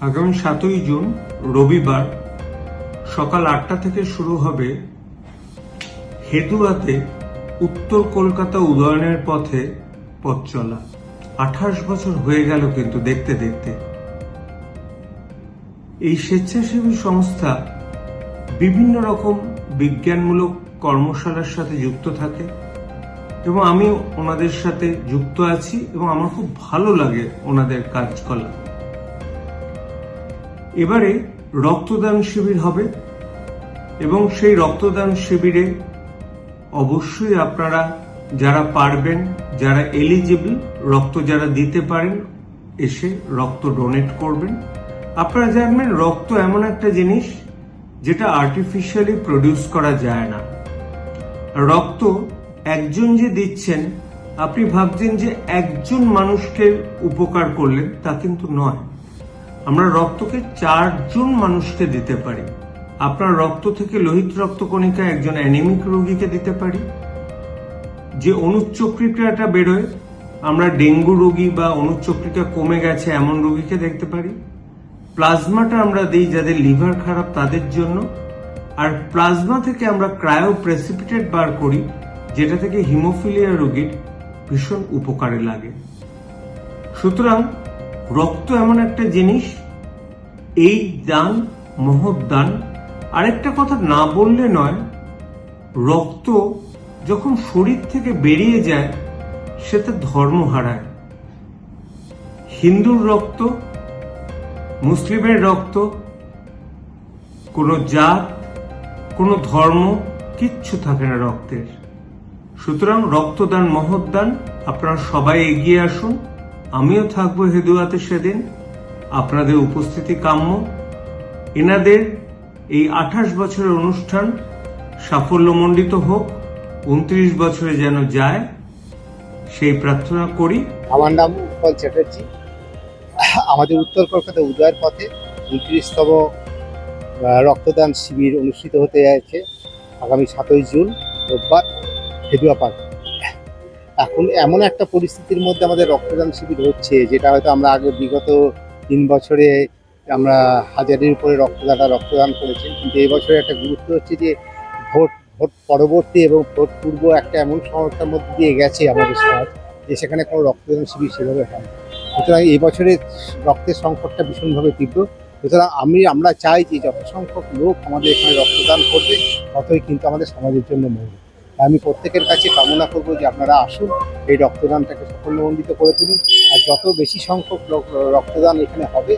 আগামী 7ই জুন রবিবার সকাল 8টা থেকে শুরু হবে হেদুয়াতে উত্তর কলকাতা উদয়নের পথে পথ চলা। 28 বছর হয়ে গেল কিন্তু দেখতে দেখতে। এই স্বেচ্ছাসেবী সংস্থা বিভিন্ন রকম বিজ্ঞানমূলক কর্মশালার সাথে যুক্ত থাকে এবং আমি ওনাদের সাথে যুক্ত আছি এবং আমার খুব ভালো লাগে ওনাদের কাজকলাপ। এবারে রক্তদান শিবির হবে এবং সেই রক্তদান শিবিরে অবশ্যই আপনারা যারা পারবেন, যারা এলিজিবল, রক্ত যারা দিতে পারেন, এসে রক্ত ডোনেট করবেন। আপনারা জানবেন রক্ত এমন একটা জিনিস যেটা আর্টিফিশিয়ালি প্রডিউস করা যায় না। রক্ত একজন যে দিচ্ছেন, আপনি ভাবছেন যে একজন মানুষকে উপকার করলেন, তা কিন্তু নয়। আমরা রক্তকে 4 জন মানুষকে দিতে পারি। আপনার রক্ত থেকে লোহিত রক্তকণিকা একজন অ্যানিমিক রোগীকে দিতে পারি। যে অনুচক্রিকাটা বেরোয়, আমরা ডেঙ্গু রোগী বা অনুচক্রিকা কমে গেছে এমন রোগীকে দেখতে পারি। প্লাজমাটা আমরা দিই যাদের লিভার খারাপ তাদের জন্য। আর প্লাজমা থেকে আমরা ক্রায়ো প্রেসিপিটেট বার করি, যেটা থেকে হিমোফিলিয়া রোগীর ভীষণ উপকারে লাগে। সুতরাং রক্ত এমন একটা জিনিস, এই দান মহৎ দান। আরেকটা কথা না বললে নয়, রক্ত যখন শরীর থেকে বেরিয়ে যায় সেটা ধর্ম হারায়। হিন্দুর রক্ত, মুসলিমের রক্ত, কোনো জাত, কোনো ধর্ম কিচ্ছু থাকে না রক্তের। সুতরাং রক্তদান মহৎ দান। আপনারা সবাই এগিয়ে আসুন। আমিও থাকবো হেদুয়াতে সেদিন। আপনাদের উপস্থিতি কাম্য। এনাদের এই 28 বছরের অনুষ্ঠান সাফল্যমণ্ডিত হোক, 29 বছরে যেন যায় সেই প্রার্থনা করি। আমার নাম উৎপল চ্যাটার্জি। আমাদের উত্তর কলকাতা উদয়ের পথে 29তম রক্তদান শিবির অনুষ্ঠিত হতে যাচ্ছে আগামী 7ই জুন রোববার হেদুয়া পার্ক। এখন এমন একটা পরিস্থিতির মধ্যে আমাদের রক্তদান শিবির হচ্ছে, যেটা হয়তো আমরা আগে বিগত 3 বছরে আমরা হাজারের উপরে রক্তদান করেছি, কিন্তু এই বছরে একটা গুরুত্ব হচ্ছে যে ভোট পরবর্তী এবং ভোট পূর্ব একটা এমন সমস্যার মধ্যে দিয়ে গেছে আমাদের সমাজ, যে সেখানে কোনো রক্তদান শিবির সেভাবে হয় না। সুতরাং এই বছরে রক্তের সংকটটা ভীষণভাবে তীব্র। সুতরাং আমরা চাই যে যত সংখ্যক লোক আমাদের এখানে রক্তদান করবে, ততই কিন্তু আমাদের সমাজের জন্য মঙ্গল। আমি প্রত্যেকের কাছে কামনা করব যে আপনারা আসুন, এই রক্তদানটাকে সাফল্যমণ্ডিত করে তুলুন। আর যত বেশি সংখ্যক রক্তদান এখানে হবে,